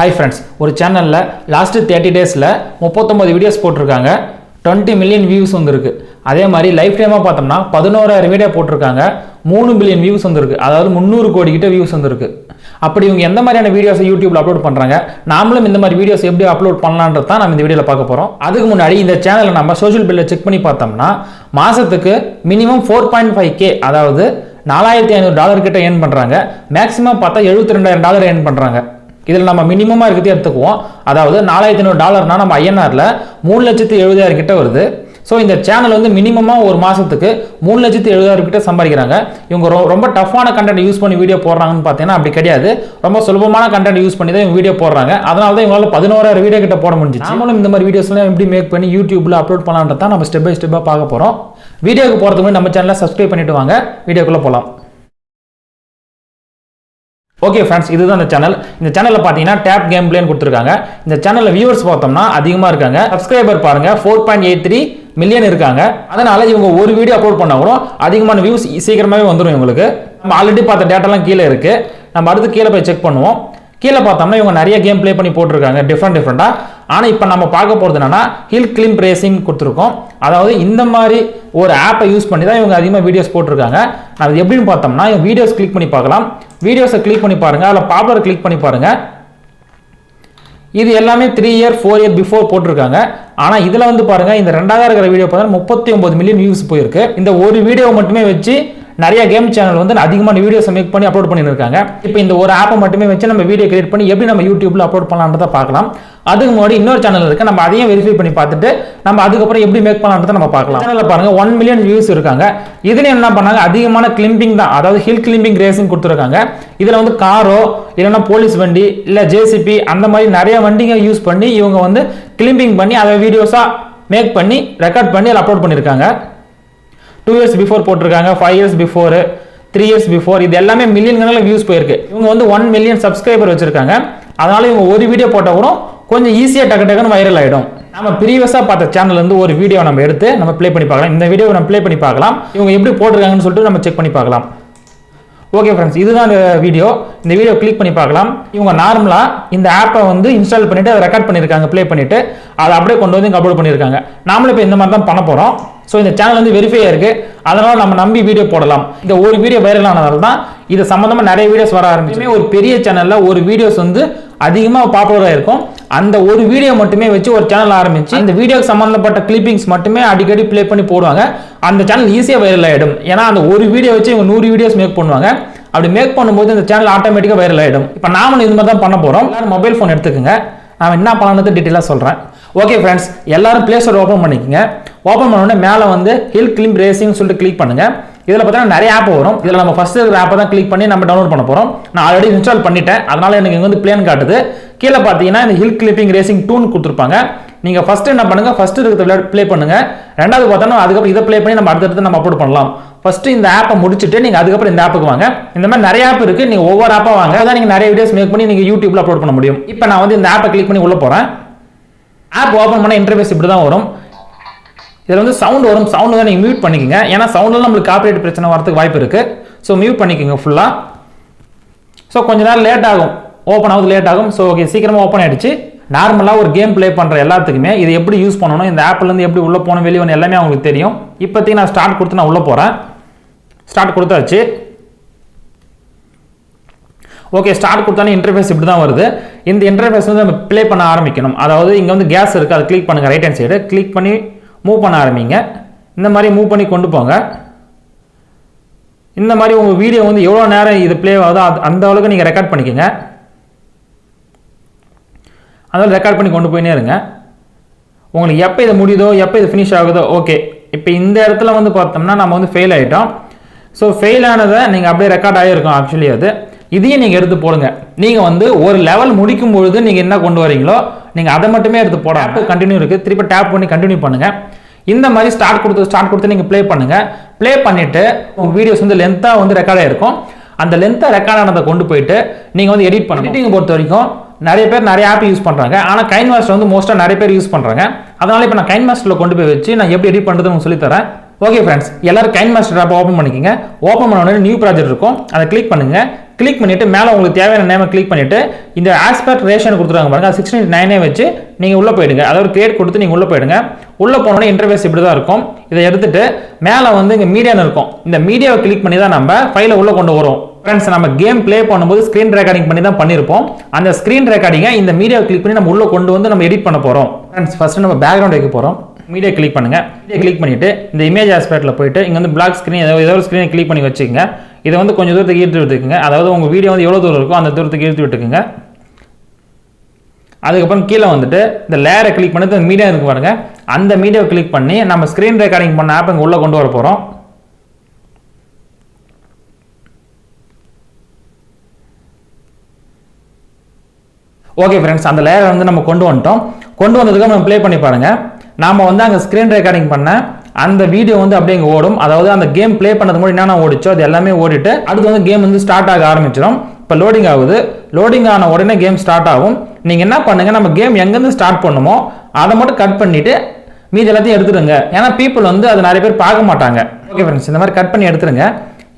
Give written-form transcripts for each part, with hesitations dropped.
Hi friends, ஒரு சேனல்ல last 30 டேஸ்ல 39 வீடியோஸ் போட்டுருக்காங்க. 20 மில்லியன் வியூஸ் வந்திருக்கு. அதே மாதிரி லைஃப் டைமா பார்த்தோம்னா 11000 வீடியோ போட்டுருக்காங்க. 3 பில்லியன் வியூஸ் வந்திருக்கு. அதாவது 300 கோடி கிட்ட வியூஸ் வந்திருக்கு. அப்படி இவங்க எந்த மாதிரியான வீடியோஸ் யூடியூப்ல அப்லோட் பண்றாங்க, நாமளும் இந்த மாதிரி வீடியோஸ் எப்படி அப்லோட் பண்ணலாம்ன்றத தான் நம்ம இந்த வீடியோல பார்க்க போறோம். அதுக்கு முன்னாடி இந்த சேனலை நம்ம சோஷியல் பில்ல செக் பண்ணி பார்த்தோம்னா மாசத்துக்கு மினிமம் 4.5k அதாவது $4500 கிட்ட ஏர்ன் பண்றாங்க. மேக்ஸிமம் பார்த்தா $72000 ஏர்ன் பண்றாங்க. இதில் நம்ம மினிமமாக இருக்கிறது எடுத்துக்குவோம். அதாவது $4500 நம்ம ஐஎன்ஆரில் 3,70,000 கிட்ட வருது. ஸோ இந்த சேனல் வந்து மினிமமாக ஒரு மாதத்துக்கு 3,70,000 கிட்ட சம்பாதிக்கிறாங்க. இவங்க ரொம்ப டஃப்பான கண்டென்ட் யூஸ் பண்ணி வீடியோ போடுறாங்கன்னு பார்த்தீங்கன்னா அப்படி கிடையாது. ரொம்ப சுலபமான கண்டென்ட் யூஸ் பண்ணி தான் இவங்க வீடியோ போடுறாங்க. அதனால தான் இவங்களால 11000 வீடியோ கிட்ட போட முடிஞ்சிச்சு. நாமளும் இந்த மாதிரி வீடியோஸ்லாம் எப்படி மேக் பண்ணி யூடியூப்ல அப்லோட் பண்ணலான்றத தான் நம்ம ஸ்டெப் பை ஸ்டெப்பாக பார்க்க போகிறோம். வீடியோக்கு போகிறதுக்கு முன்னாடி நம்ம சேனலை சப்ஸ்கிரைப் பண்ணிட்டு வாங்க. வீடியோக்குள்ளே போகலாம். ஓகே ஃப்ரெண்ட்ஸ், இதுதான் இந்த சேனல். இந்த சேனலில் பார்த்தீங்கன்னா டேப் கேம் பிளேன்னு கொடுத்துருக்காங்க. இந்த சேனலில் வியூவர்ஸ் பார்த்தோம்னா அதிகமாக இருக்காங்க. சப்ஸ்கிரைபர் பாருங்க 4.83 மில்லியன் இருக்காங்க. அதனால இவங்க ஒரு வீடியோ அப்லோட் பண்ணா கூட அதிகமான வியூஸ் சீக்கிரமாகவே வந்துடும் இவங்களுக்கு. நம்ம ஆல்ரெடி பார்த்த டேட்டாலாம் கீழே இருக்கு. நம்ம அடுத்து கீழே போய் செக் பண்ணுவோம். கீழே பார்த்தோம்னா இவங்க நிறைய கேம் பிளே பண்ணி போட்டிருக்காங்க டிஃப்ரெண்டாக. ஆனால் இப்போ நம்ம பார்க்க போகிறது என்னன்னா ஹில் கிளிம்ப் ரேசிங் கொடுத்துருக்கோம். அதாவது இந்த மாதிரி ஒரு ஆப்பை யூஸ் பண்ணி தான் இவங்க அதிகமாக வீடியோஸ் போட்டிருக்காங்க. அது எப்படின்னு பார்த்தோம்னா இவங்க வீடியோஸ் கிளிக் பண்ணி பார்க்கலாம். வீடியோஸை கிளிக் பண்ணி பாருங்க. அதில் பாப்புலர் கிளிக் பண்ணி பாருங்க. இது எல்லாமே 3 இயர் 4 இயர் பிஃபோர் போட்டிருக்காங்க. ஆனால் இதில் வந்து பாருங்க இந்த 2000 இருக்கிற வீடியோ பார்த்தா 39 மில்லியன் வியூஸ் போயிருக்கு. இந்த ஒரு வீடியோ மட்டுமே வச்சு நிறைய கேம் சேனல் வந்து அதிகமான வீடியோஸ் மேக் பண்ணி அப்லோட் பண்ணியிருக்காங்க. இப்போ இந்த ஒரு ஆப்பை மட்டுமே வச்சு நம்ம வீடியோ கிரியேட் பண்ணி எப்படி நம்ம யூடியூப்ல அப்லோட் பண்ணலான்றதை பார்க்கலாம். அதுக்கு முன்னாடி இன்னொரு சேனல் இருக்கு, நம்ம அதையும் வெரிஃபை பண்ணி பார்த்துட்டு நம்ம அதுக்கப்புறம் எப்படி மேக் பண்ணலான்றதை நம்ம பார்க்கலாம். சேனலில் பாருங்க 1 மில்லியன் வியூஸ் இருக்காங்க. இதுல என்ன பண்ணாங்க, அதிகமான கிளிம்பிங் தான், அதாவது ஹில் கிளிம்பிங் ரேசிங் கொடுத்துருக்காங்க. இதுல வந்து காரோ இல்லைன்னா போலீஸ் வண்டி இல்லை ஜேசிபி அந்த மாதிரி நிறைய வண்டிங்க யூஸ் பண்ணி இவங்க வந்து கிளிம்பிங் பண்ணி அதை வீடியோஸா மேக் பண்ணி ரெக்கார்ட் பண்ணி அதை அப்லோட் பண்ணியிருக்காங்க. 2 இயர்ஸ் பிஃபோர் போட்டிருக்காங்க, 5 இயர்ஸ் பிஃபோர், 3 இயர்ஸ் பிஃபோர். இது எல்லாமே மில்லியன் கணக்கில் வியூஸ் போயிருக்கு. இவங்க வந்து 1 மில்லியன் சப்ஸ்கிரைபர் வச்சிருக்காங்க. அதனால இவங்க ஒரு வீடியோ போட்டால் கூட கொஞ்சம் ஈஸியாக டக்குன்னு வைரல் ஆகிடும். நம்ம ப்ரீவியஸாக பார்த்த சேனல் இருந்து ஒரு வீடியோ நம்ம எடுத்து நம்ம ப்ளே பண்ணி பார்க்கலாம். இந்த வீடியோ நம்ம ப்ளே பண்ணி பார்க்கலாம். இவங்க எப்படி போட்டிருக்காங்கன்னு சொல்லிட்டு நம்ம செக் பண்ணி பார்க்கலாம். ஓகே ஃப்ரெண்ட்ஸ், இதுதான் இந்த வீடியோ. இந்த வீடியோ கிளிக் பண்ணி பார்க்கலாம். இவங்க நார்மலாக இந்த ஆப்பை வந்து இன்ஸ்டால் பண்ணிட்டு அதை ரெக்கார்ட் பண்ணியிருக்காங்க, ப்ளே பண்ணிட்டு அதை அப்படியே கொண்டு வந்து இங்கே அப்லோட் பண்ணியிருக்காங்க. நாமளும் இப்போ இந்த மாதிரி தான் பண்ண போகிறோம். ஸோ இந்த சேனல் வந்து வெரிஃபை இருக்கு. அதனால நம்ம நம்பி வீடியோ போடலாம். இந்த ஒரு வீடியோ வைரல் ஆனதால தான் இது சம்பந்தமா நிறைய வீடியோஸ் வர ஆரம்பிச்சு. ஒரு பெரிய சேனல்ல ஒரு வீடியோஸ் வந்து அதிகமாக பாப்புலராக இருக்கும். அந்த ஒரு வீடியோ மட்டுமே வச்சு ஒரு சேனல் ஆரம்பிச்சு அந்த வீடியோக்கு சம்பந்தப்பட்ட கிளிப்பிங்ஸ் மட்டுமே அடிக்கடி ப்ளே பண்ணி போடுவாங்க. அந்த சேனல் ஈஸியாக வைரல் ஆகிடும். ஏன்னா அந்த ஒரு வீடியோ வச்சு இவங்க 100 வீடியோஸ் மேக் பண்ணுவாங்க. அப்படி மேக் பண்ணும்போது இந்த சேனல் ஆட்டோமேட்டிக்காக வைரல் ஆகிடும். இப்போ நாம இது மாதிரி தான் பண்ண போகிறோம். எல்லாரும் மொபைல் ஃபோன் எடுத்துக்கோங்க. நான் என்ன பண்ணணும்னு டீட்டெயிலாக சொல்கிறேன். ஓகே ஃப்ரெண்ட்ஸ், எல்லாரும் பிளே ஸ்டோர் ஓப்பன் பண்ணிக்கோங்க. ஓப்பன் பண்ண உடனே மேலே வந்து ஹில் கிளிம்ப் ரேசிங் சொல்லிட்டு கிளிக் பண்ணுங்க. இதில் பார்த்தீங்கன்னா நிறைய ஆப் வரும். இதில் நம்ம ஃபர்ஸ்ட் இருக்கிற ஆப்பை தான் கிளிக் பண்ணி நம்ம டவுன்லோட் பண்ண போகிறோம். நான் ஆல்ரெடி இன்ஸ்டால் பண்ணிட்டேன். அதனால எனக்கு இங்கே வந்து பிளேன் காட்டுது. கீழே பார்த்தீங்கன்னா இந்த ஹில் கிளிப்பிங் ரேசிங் 2 கொடுத்துருப்பாங்க. நீங்கள் ஃபர்ஸ்ட் என்ன பண்ணுங்க, ஃபர்ஸ்ட் இருக்கிற ப்ளே பண்ணுங்க. ரெண்டாவது பார்த்தோன்னா அதுக்கப்புறம் இதை ப்ளே பண்ணி நம்ம அடுத்தடுத்து நம்ம அப்லோட் பண்ணலாம். ஃபர்ஸ்ட் இந்த ஆப்பை முடிச்சுட்டு நீங்கள் அதுக்கப்புறம் இந்த ஆப்புக்கு வாங்க. இந்த மாதிரி நிறைய ஆப் இருக்கு. நீங்கள் ஒவ்வொரு ஆப்பாக வாங்க. அதான் நீங்கள் நிறைய வீடியோஸ் மேக் பண்ணி நீங்கள் யூடியூப்ல அப்லோட் பண்ண முடியும். இப்போ நான் வந்து இந்த ஆப்பை கிளிக் பண்ணி உள்ள போகிறேன். ஆப் ஓப்பன் பண்ண இன்டர்ஃபேஸ் இப்படி தான் வரும். இதில் வந்து சவுண்ட் வரும். சவுண்ட் தான் நீங்கள் மியூட் பண்ணிக்கோங்க. ஏன்னா சவுண்டில் நம்மளுக்கு காப்பிரைட் பிரச்சனை வரதுக்கு வாய்ப்பு இருக்கு. ஸோ மியூட் பண்ணிக்கோங்க ஃபுல்லாக. ஸோ கொஞ்ச நேரம் லேட் ஆகும், ஓப்பன் ஆகுது லேட் ஆகும். ஸோ ஓகே, சீக்கிரமாக ஓப்பன் ஆயிடுச்சு. நார்மலாக ஒரு கேம் ப்ளே பண்ணுற எல்லாத்துக்குமே இது எப்படி யூஸ் பண்ணணும், இந்த ஆப்லேருந்து எப்படி உள்ளே போகணும் வெளியே வரணும் எல்லாமே அவங்களுக்கு தெரியும். இப்போதைக்கு நான் ஸ்டார்ட் கொடுத்து நான் உள்ளே போகிறேன். ஸ்டார்ட் கொடுத்தாச்சு. ஓகே, ஸ்டார்ட் கொடுத்தாலும் இன்டர்ஃபேஸ் இப்படி தான் வருது. இந்த இன்டர்ஃபேஸ் வந்து நம்ம ப்ளே பண்ண ஆரம்பிக்கணும். அதாவது இங்கே வந்து கேஸ் இருக்குது, அதை கிளிக் பண்ணுங்கள். ரைட் ஹேண்ட் சைடு கிளிக் பண்ணி மூவ் பண்ண ஆரம்பிங்க. இந்த மாதிரி மூவ் பண்ணி கொண்டு போங்க. இந்த மாதிரி உங்கள் வீடியோ வந்து எவ்வளோ நேரம் இது ப்ளே ஆகுதோ அந்த அளவுக்கு நீங்கள் ரெக்கார்ட் பண்ணிக்கோங்க. அதனால் ரெக்கார்ட் பண்ணி கொண்டு போயினே இருங்க. உங்களுக்கு எப்போ இது முடியுதோ எப்போ இது ஃபினிஷ் ஆகுதோ ஓகே. இப்போ இந்த இடத்துல வந்து பார்த்தோம்னா நம்ம வந்து ஃபெயில் ஆகிட்டோம். ஸோ ஃபெயில் ஆனதை நீங்கள் அப்படியே ரெக்கார்ட் ஆகிருக்கும். ஆக்சுவலி அது இதையும் நீங்கள் எடுத்து போடுங்க. நீங்கள் வந்து ஒரு லெவல் முடிக்கும் பொழுது நீங்கள் என்ன கொண்டு வரீங்களோ நீங்கள் அதை மட்டுமே எடுத்து போட. ஆப் கண்டினியூ இருக்குது, திருப்பி டேப் பண்ணி கண்டினியூ பண்ணுங்கள். இந்த மாதிரி ஸ்டார்ட் கொடுத்து நீங்கள் ப்ளே பண்ணுங்கள். ப்ளே பண்ணிவிட்டு உங்கள் வீடியோஸ் வந்து லென்த்தாக வந்து ரெக்கார்ட் ஆகிருக்கும். அந்த லென்த்தாக ரெக்கார்ட் ஆனதை கொண்டு போயிட்டு நீங்கள் வந்து எடிட் பண்ணணும். எடிட்டிங் பொறுத்த வரைக்கும் நிறைய பேர் நிறைய ஆப் யூஸ் பண்ணுறாங்க. ஆனால் கைன் மாஸ்டர் வந்து மோஸ்ட்டாக நிறைய பேர் யூஸ் பண்ணுறாங்க. அதனால இப்போ நான் கைன் மாஸ்டரில் கொண்டு போய் வச்சு நான் எப்படி எடிட் பண்ணுறதுன்னு சொல்லித்தரேன். ஓகே ஃப்ரெண்ட்ஸ், எல்லாரும் கைன் மாஸ்டர் ஆப் ஓப்பன் பண்ணிக்கோங்க. ஓப்பன் பண்ண உடனே நியூ ப்ராஜெக்ட் இருக்கும், அதை கிளிக் பண்ணுங்க. கிளிக் பண்ணிட்டு மேலே உங்களுக்கு தேவையான நேமை கிளிக் பண்ணிட்டு இந்த ஆஸ்பெக்ட் ரேஷன் கொடுத்துருக்காங்க பாருங்க, 16:9 வச்சு நீங்கள் உள்ளே போயிடுங்க. அதாவது கிரியேட் கொடுத்து நீங்கள் உள்ளே போயிடுங்க. உள்ளே போனோடனே இன்டர்ஃபேஸ் இப்படி தான் இருக்கும். இதை எடுத்துட்டு மேலே வந்து இங்கே மீடியான்னு இருக்கும். இந்த மீடியாவை கிளிக் பண்ணி தான் நம்ம ஃபைலை உள்ளே கொண்டு வரோம். ஃப்ரெண்ட்ஸ், நம்ம கேம் ப்ளே பண்ணும்போது ஸ்க்ரீன் ரெக்கார்டிங் பண்ணி தான் பண்ணியிருப்போம். அந்த ஸ்க்ரீன் ரெக்கார்டிங்கை இந்த மீடியாவை கிளிக் பண்ணி நம்ம உள்ளே கொண்டு வந்து நம்ம எடிட் பண்ண போகிறோம். ஃப்ரெண்ட்ஸ், ஃபர்ஸ்ட் நம்ம பேக்ரவுண்ட் வைக்க போகிறோம். மீடியா கிளிக் பண்ணுங்க. மீடியா கிளிக் பண்ணிட்டு இந்த இமேஜ் ஆஸ்பெக்ட்ல போயிட்டு இங்க வந்து பிளாக் ஸ்கிரீன் ஏதோ ஒரு ஸ்கிரீனை கிளிக் பண்ணி வச்சுக்கோங்க. இதை வந்து கொஞ்சம் தூரத்துக்கு ஈர்த்து விட்டுக்குங்க. அதாவது உங்க வீடியோ வந்து எவ்வளவு தூரம் இருக்கோ அந்த தூரத்துக்கு ஈர்த்து விட்டுக்குங்க. அதுக்கப்புறம் கீழே வந்துட்டு இந்த லேயரை கிளிக் பண்ணிட்டு மீடியா இருக்கு பாருங்க, அந்த மீடியாவை கிளிக் பண்ணி நம்ம ஸ்கிரீன் ரெக்கார்டிங் பண்ண ஆப் இங்க உள்ள கொண்டு வர போறோம். ஓகே ஃப்ரெண்ட்ஸ், அந்த லேயரை வந்து நம்ம கொண்டு வந்துட்டோம். கொண்டு வந்ததுக்கு நம்ம ப்ளே பண்ணி பாருங்க. நாம வந்து அங்கே ஸ்க்ரீன் ரெக்கார்டிங் பண்ண அந்த வீடியோ வந்து அப்படியே இங்கே ஓடும். அதாவது அந்த கேம் ப்ளே பண்ணது முன்னாடி என்னென்ன ஓடிச்சோ அது எல்லாமே ஓடிட்டு அடுத்து வந்து கேம் வந்து ஸ்டார்ட் ஆக ஆரம்பிச்சிடும். இப்போ லோடிங் ஆகுது. லோடிங் ஆன உடனே கேம் ஸ்டார்ட் ஆகும். நீங்கள் என்ன பண்ணுங்க, நம்ம கேம் எங்கேருந்து ஸ்டார்ட் பண்ணுமோ அதை மட்டும் கட் பண்ணிட்டு மீதி எல்லாத்தையும் எடுத்துடுங்க. ஏன்னா பீப்புள் வந்து அதை நிறைய பேர் பார்க்க மாட்டாங்க. ஓகே ஃப்ரெண்ட்ஸ், இந்த மாதிரி கட் பண்ணி எடுத்துருங்க.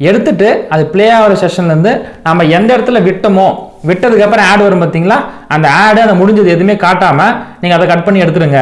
எடுத்துட்டு அது பிளே ஆகிற செஷன்லேருந்து நம்ம எந்த இடத்துல விட்டோமோ விட்டதுக்கு அப்புறம் ஆட் வரும் பார்த்தீங்களா, அந்த ஆடு அந்த முடிஞ்சது எதுவுமே காட்டாமல் நீங்கள் அதை கட் பண்ணி எடுத்துருங்க.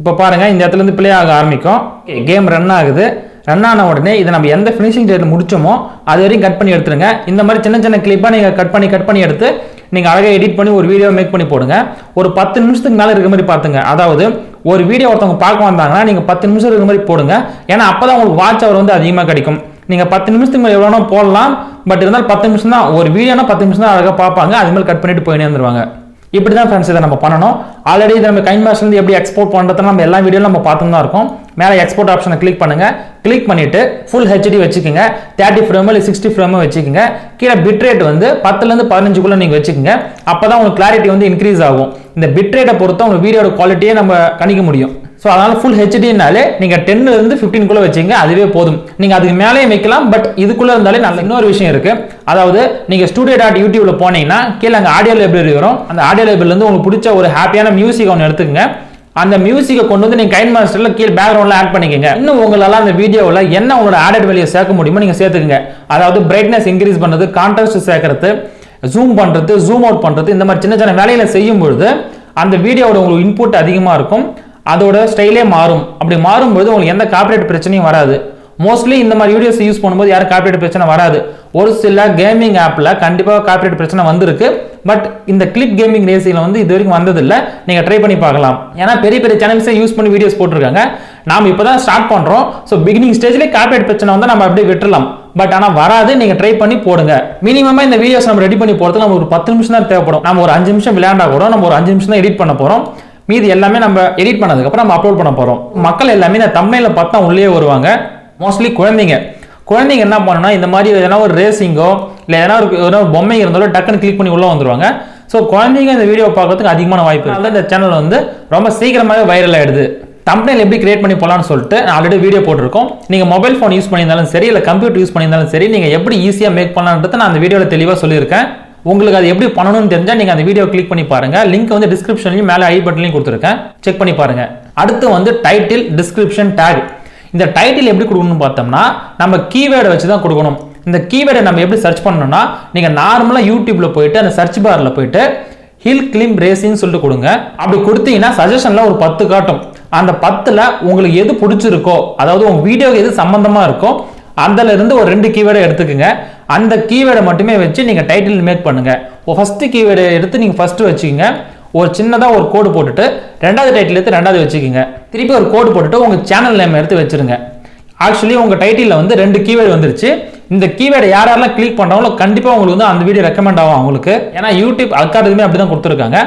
இப்போ பாருங்க, இந்த இடத்துல இருந்து பிளே ஆக ஆரம்பிக்கும். கேம் ரன் ஆகுது. ரன் ஆன உடனே இதை நம்ம எந்த ஃபினிஷிங் டேட்டில் முடிச்சோமோ அது வரையும் கட் பண்ணி எடுத்துருங்க. இந்த மாதிரி சின்ன சின்ன கிளிப்பாக நீங்கள் கட் பண்ணி எடுத்து நீங்கள் அழகாக எடிட் பண்ணி ஒரு வீடியோ மேக் பண்ணி போடுங்க. ஒரு 10 நிமிஷத்துக்கு மேலே இருக்கிற மாதிரி பார்த்துங்க. அதாவது ஒரு வீடியோ ஒருத்தவங்க பார்க்க வந்தாங்கன்னா நீங்கள் 10 நிமிஷம் இருக்கிற மாதிரி போடுங்க. ஏன்னா அப்போ தான் உங்களுக்கு வாட்ச் அவர் வந்து அதிகமாக கிடைக்கும். நீங்கள் 10 நிமிஷத்துக்கு மேலே எவ்வளோ போடலாம், பட் இருந்தாலும் 10 நிமிஷம் தான். ஒரு வீடியோனா 10 நிமிஷம் தான் அழகாக பார்ப்பாங்க. அது மாதிரி கட் பண்ணிட்டு போயினே வந்துருவாங்க. இப்படி தான் ஃப்ரெண்ட்ஸ் இதை நம்ம பண்ணணும். ஆல்ரெடி இதை நம்ம கைன்மாஸ்லேருந்து எப்படி எக்ஸ்போர்ட் பண்ணுறதுன்னு நம்ம எல்லா வீடியோவில் நம்ம பார்த்து தான் இருக்கோம். மேலே எக்ஸ்போர்ட் ஆப்ஷனை கிளிக் பண்ணுங்க. கிளிக் பண்ணிட்டு ஃபுல் ஹெச்டி வச்சுக்கோங்க. 30 ஃப்ரேம் இல்லை 60 ஃப்ரேம் வச்சுக்கோங்க. கீழே பிட் ரேட் வந்து 10லேருந்து 15க்குள்ள நீங்கள் வச்சுக்கோங்க. அப்போ தான் உங்களுக்கு கிளாரிட்டி வந்து இன்க்ரீஸ் ஆகும். இந்த பிட் ரேட்டை பொறுத்து உங்கள் வீடியோட குவாலிட்டியை நம்ம கணிக்க முடியும். ஸோ அதனால ஃபுல் ஹெச்டினாலே நீங்கள் 10லேருந்து 15க்குள்ள வச்சுங்க, அதுவே போதும். நீங்கள் அதுக்கு மேலே வைக்கலாம், பட் இதுக்குள்ளே இருந்தாலே நல்ல. இன்னொரு விஷயம் இருக்கு. அதாவது நீங்கள் studio.youtube போனீங்கன்னா கீழே அங்கே ஆடியோ லைப்ரரி வரும். அந்த ஆடியோ லைப்ரரியிலேருந்து உங்களுக்கு பிடிச்ச ஒரு ஹாப்பியான மியூசிக் ஒன்று எடுத்துக்கங்க. அந்த மியூசிக்கை கொண்டு வந்து நீங்கள் கைன்மாஸ்டரில் கீழே பேக்ரவுண்டில் ஆட் பண்ணிக்கோங்க. இன்னும் உங்களால் அந்த வீடியோவில் என்ன உங்களோட ஆடட் வேல்யூ சேர்க்க முடியுமோ நீங்கள் சேர்த்துக்கங்க. அதாவது பிரைட்னஸ் இன்க்ரீஸ் பண்ணுறது, கான்ட்ராஸ்ட் சேர்க்கறது, ஜூம் பண்ணுறது, ஜூம் அவுட் பண்ணுறது, இந்த மாதிரி சின்ன சின்ன வேலைகளை செய்யும் பொழுது அந்த வீடியோவோட உங்களுக்கு இன்புட் அதிகமாக இருக்கும். அதோட ஸ்டைலே மாறும். அப்படி மாறும்போது உங்களுக்கு எந்த காப்பிரைட் பிரச்சனையும் வராது. மோஸ்ட்லி இந்த மாதிரி வீடியோஸ் யூஸ் பண்ணும்போது யாரும் காப்பிரைட் பிரச்சனை வராது. ஒரு சில கேமிங் ஆப்பில் கண்டிப்பாக காப்பிரைட் பிரச்சனை வந்திருக்கு. பட் இந்த கிளிப் கேமிங் ரேசிங்கில் வந்து இது வரைக்கும் வந்ததில்லை. நீங்கள் ட்ரை பண்ணி பார்க்கலாம். ஏன்னா பெரிய பெரிய சேனல்ஸே யூஸ் பண்ணி வீடியோஸ் போட்டிருக்காங்க. நாம் இப்போ தான் ஸ்டார்ட் பண்ணுறோம். ஸோ பிகினிங் ஸ்டேஜ்லேயே காப்பிரைட் பிரச்சனை வந்து நம்ம அப்படியே விட்டுறலாம். பட் ஆனால் வராது. நீங்கள் ட்ரை பண்ணி போடுங்க. மினிமமாக இந்த வீடியோஸ் நம்ம ரெடி பண்ணி போகிறதுக்கு நம்ம ஒரு 10 நிமிஷம் தான் தேவைப்படும். நம்ம ஒரு 5 நிமிஷம் விளையாண்டா கூட நம்ம ஒரு 5 நிமிஷம் தான் எடிட் பண்ண போகிறோம். மீதி எல்லாமே நம்ம எடிட் பண்ணதுக்கப்புறம் நம்ம அப்லோட் பண்ண போகிறோம். மக்கள் எல்லாமே இந்த தம்ப்நெயில பார்த்தா உள்ளே வருவாங்க. மோஸ்ட்லி குழந்தைங்க என்ன பண்ணணும்னா இந்த மாதிரி எதனா ஒரு ரேசிங்கோ இல்லை எதனா ஒரு பொம்மை இருந்தாலும் டக்குன்னு கிளிக் பண்ணி உள்ளே வந்துருவாங்க. ஸோ குழந்தைங்க இந்த வீடியோ பார்க்கறதுக்கு அதிகமான வாய்ப்பு. அதனால இந்த சேனல் வந்து ரொம்ப சீக்கிரமாகவே வைரல் ஆகிடுது. தம்ப்நெயில் எப்படி கிரியேட் பண்ணி போகலான்னு சொல்லிட்டு நான் ஆல்ரெடி வீடியோ போட்டிருக்கோம். நீங்கள் மொபைல் ஃபோன் யூஸ் பண்ணியிருந்தாலும் சரி, இல்லை கம்ப்யூட்டர் யூஸ் பண்ணியிருந்தாலும் சரி, நீங்கள் எப்படி ஈஸியாக மேக் பண்ணலான்றதை நான் அந்த வீடியோவில் தெளிவாக சொல்லியிருக்கேன். உங்களுக்கு அது எப்படி பண்ணணும்னு தெரிஞ்சா நீங்க அந்த வீடியோ கிளிக் பண்ணி பாருங்க. லிங்க் வந்து டிஸ்கிரிப்ஷன்லயும் மேலே ஐ பட்டன்லயும் கொடுத்துருக்கேன், செக் பண்ணி பாருங்க. அடுத்து வந்து டைட்டில், டிஸ்கிரிப்ஷன், டேக். இந்த டைட்டில் எப்படி கொடுக்கணும்னு பார்த்தோம்னா நம்ம கீவேர்டை வச்சு தான் கொடுக்கணும். இந்த கீவேர்டை நம்ம எப்படி சர்ச் பண்ணணும்னா நீங்க நார்மலா யூடியூப்ல போயிட்டு அந்த சர்ச் பார்ல போயிட்டு ஹில் கிளிம் ரேசிங் சொல்லிட்டு கொடுங்க. அப்படி கொடுத்தீங்கன்னா சஜஷன்ல ஒரு 10 காட்டும். அந்த 10ல உங்களுக்கு எது பிடிச்சிருக்கோ, அதாவது உங்க வீடியோக்கு எது சம்பந்தமா இருக்கோ அதுல இருந்து ஒரு 2 கீவேர்டை எடுத்துக்கங்க. அந்த கீவேர்டை மட்டுமே வச்சு நீங்க டைட்டில் மேக் பண்ணுங்க. ஃபர்ஸ்ட் கீவேர்டை எடுத்து நீங்க ஃபர்ஸ்ட் வச்சுக்கோங்க. ஒரு சின்னதா ஒரு கோடு போட்டுட்டு ரெண்டாவது டைட்டில் எடுத்து ரெண்டாவது வச்சுக்கோங்க. திருப்பி ஒரு கோடு போட்டுட்டு உங்க சேனல் நேம் எடுத்து வச்சிருங்க. ஆக்சுவலி உங்க டைட்டில் வந்து 2 கீவேர்டு வந்துருச்சு. இந்த கீவேர்டை யாரெல்லாம் கிளிக் பண்றாங்களோ கண்டிப்பா உங்களுக்கு வந்து அந்த வீடியோ ரெக்கமெண்ட் ஆகும் அவங்களுக்கு. ஏன்னா யூடியூப் அல்காரிதமே அப்படிதான் கொடுத்துருக்காங்க.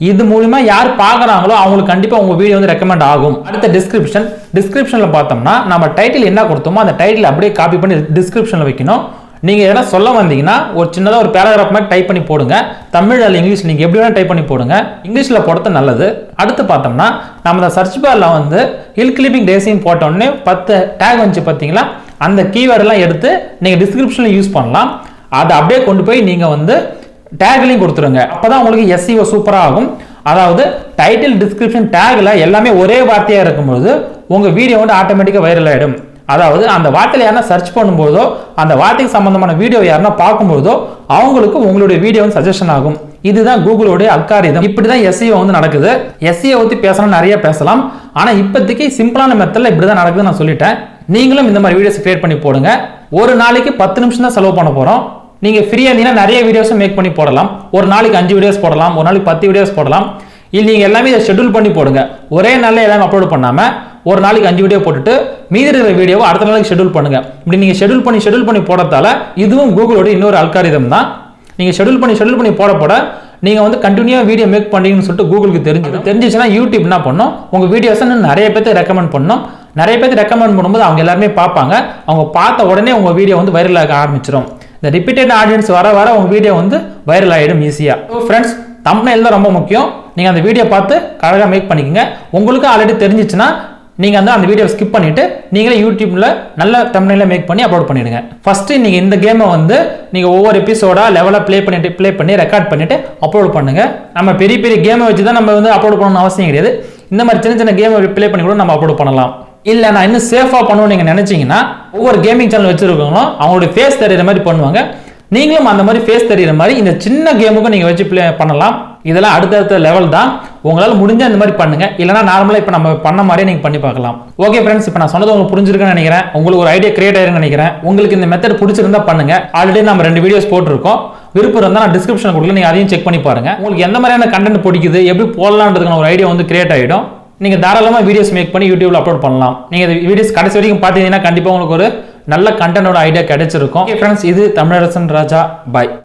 இது மூலமா யார் பார்க்குறாங்களோ அவங்களுக்கு கண்டிப்பாக உங்கள் வீடியோ வந்து ரெக்கமெண்ட் ஆகும். அடுத்த டிஸ்கிரிப்ஷனில் பார்த்தோம்னா நம்ம டைட்டில் என்ன கொடுத்தோமோ அந்த டைட்டில் அப்படியே காப்பி பண்ணி டிஸ்கிரிப்ஷனில் வைக்கணும். நீங்கள் எதனா சொல்ல வந்தீங்கன்னா ஒரு சின்னதாக ஒரு பேராகிராஃப் மாதிரி டைப் பண்ணி போடுங்க. தமிழ் அல்ல இங்கிலீஷ் நீங்கள் எப்படி வேணால் டைப் பண்ணி போடுங்க. இங்கிலீஷில் போடுறது நல்லது. அடுத்து பார்த்தோம்னா நம்ம இந்த சர்ச் பாரில் வந்து ஹில் கிளிப்பிங் ரேசிங் போட்டோடனே 10 டேக் வந்துச்சு பார்த்தீங்களா, அந்த கீவேர்டெல்லாம் எடுத்து நீங்கள் டிஸ்கிரிப்ஷனில் யூஸ் பண்ணலாம். அதை அப்படியே கொண்டு போய் நீங்கள் வந்து டேக்லையும் கொடுத்துருங்க. அப்பதான் உங்களுக்கு SEO சூப்பரா ஆகும். அதாவது டைட்டில், டிஸ்கிரிப்ஷன், டேக்ல எல்லாமே ஒரே வார்த்தையா இருக்கும்போது உங்க வீடியோ வந்து ஆட்டோமேட்டிக்கா வைரல் ஆயிடும். அதாவது அந்த வார்த்தையில யாரா சர்ச் பண்ணும்போதோ அந்த வார்த்தைக்கு சம்பந்தமான வீடியோ யாரா பார்க்கும்போதோ அவங்களுக்கு உங்களுடைய வீடியோ வந்து சஜஷன் ஆகும். இதுதான் கூகுளோடைய அல்காரிதம். இப்படிதான் SEO வந்து நடக்குது. SEO பத்தி பேசலாம், நிறைய பேசலாம். ஆனா இப்போதைக்கு சிம்பிளான மெத்தட்ல இப்படிதான் நடக்குதுன்னு நான் சொல்லிட்டேன். நீங்களும் இந்த மாதிரி வீடியோஸ் கிரியேட் பண்ணி போடுங்க. ஒரு நாளைக்கு 10 நிமிஷம் தான் செலவு பண்ண போறோம். நீங்க ஃப்ரீயா இருந்தீங்கன்னா நிறைய வீடியோஸ் மேக் பண்ணி போடலாம். ஒரு நாளைக்கு 5 வீடியோஸ் போடலாம், ஒரு நாளைக்கு 10 வீடியோஸ் போடலாம். இல்ல நீங்க எல்லாமே இதை ஷெட்யூல் பண்ணி போடுங்க. ஒரே நாள்ல எல்லாமே அப்லோட் பண்ணாம ஒரு நாளைக்கு 5 வீடியோ போட்டுட்டு மீதி இருக்கிற வீடியோவை அடுத்த நாளைக்கு ஷெட்யூல் பண்ணுங்க. இப்படி நீங்க ஷெட்யூல் பண்ணி போடுறதால இதுவும் கூகுளோட இன்னொரு அல்காரிதம் தான். நீங்க ஷெட்யூல் பண்ணி போட நீங்க வந்து கண்டினியூவா வீடியோ மேக் பண்றீங்கன்னு சொல்லிட்டு கூகுளுக்கு தெரிஞ்சிச்சுன்னா யூடியூப் என்ன பண்ணும், உங்க வீடியோஸ் நிறைய பேருக்கு ரெக்கமெண்ட் பண்ணும். நிறைய பேருக்கு ரெக்கமெண்ட் பண்ணும்போது அவங்க எல்லாருமே பார்ப்பாங்க. அவங்க பார்த்த உடனே உங்க வீடியோ வந்து வைரல் ஆக ஆரம்பிச்சிடும். இந்த ரிப்பீட்டட் ஆடியன்ஸ் வர உங்க வீடியோ வந்து வைரல் ஆயிடும் ஈஸியா. ஃப்ரெண்ட்ஸ், தம்ப்நெயில் தான் ரொம்ப முக்கியம். நீங்க அந்த வீடியோ பார்த்து கரெக்டாக மேக் பண்ணிக்கங்க. உங்களுக்கு ஆல்ரெடி தெரிஞ்சிச்சுன்னா நீங்க அந்த வீடியோ ஸ்கிப் பண்ணிட்டு நீங்களே யூடியூப்ல நல்ல தம்ப்நெயில மேக் பண்ணி அப்லோட் பண்ணிடுங்க. ஃபர்ஸ்ட் நீங்க இந்த கேமை வந்து நீங்க ஒவ்வொரு எபிசோடா லெவலா ப்ளே பண்ணி ரெக்கார்ட் பண்ணிட்டு அப்லோட் பண்ணுங்க. நம்ம பெரிய கேமை வச்சு தான் நம்ம வந்து அப்லோட் பண்ணணும்னு அவசியம் கிடையாது. இந்த மாதிரி சின்ன கேமை ப்ளே பண்ணி கூட நம்ம அப்லோட் பண்ணலாம். இல்ல நான் இன்னும் சேஃபா பண்ணணும்னு நீங்க நினைச்சீங்கன்னா ஒவ்வொரு கேமிங் சேனல் வச்சிருக்கவங்க அவங்களுடைய ஃபேஸ் தெரியுற மாதிரி பண்ணுவாங்க. நீங்களும் அந்த மாதிரி ஃபேஸ் தெரியுற மாதிரி இந்த சின்ன கேமுக்கும் நீங்க வச்சு ப்ளே பண்ணலாம். இதெல்லாம் அடுத்தடுத்த லெவல் தான். உங்களால முடிஞ்ச இந்த மாதிரி பண்ணுங்க. இல்லைனா நார்மலா இப்ப நம்ம பண்ண மாதிரியே நீங்க பண்ணி பார்க்கலாம். ஓகே ஃப்ரெண்ட்ஸ், இப்போ நான் சொன்னது உங்களுக்கு புரிஞ்சிருக்குன்னு நினைக்கிறேன். உங்களுக்கு ஒரு ஐடியா கிரியேட் ஆயிருக்குன்னு நினைக்கிறேன். உங்களுக்கு இந்த மெத்தட் பிடிச்சிருந்தா பண்ணுங்க. ஆல்ரெடி நம்ம 2 வீடியோஸ் போட்டிருக்கோம். விருப்பம் இருந்தால் நான் டிஸ்கிரிப்ஷன் கொடுக்கல, நீங்க அதையும் செக் பண்ணி பாருங்க. உங்களுக்கு எந்த மாதிரியான கண்டென்ட் பிடிக்குது, எப்படி போடலான்றதுக்கான ஒரு ஐடியா வந்து கிரியேட் ஆயிடும். நீங்க தாராளமா வீடியோஸ் மேக் பண்ணி யூடியூப்ல அப்லோட் பண்ணலாம். நீங்க இந்த வீடியோஸ் கடைசி வரைக்கும் பார்த்தீங்கன்னா கண்டிப்பா உங்களுக்கு ஒரு நல்ல கண்டென்ட்டோட ஐடியா கிடைச்சிருக்கும். ஓகே ஃப்ரெண்ட்ஸ், இது தமிழரசன் ராஜா. பாய்.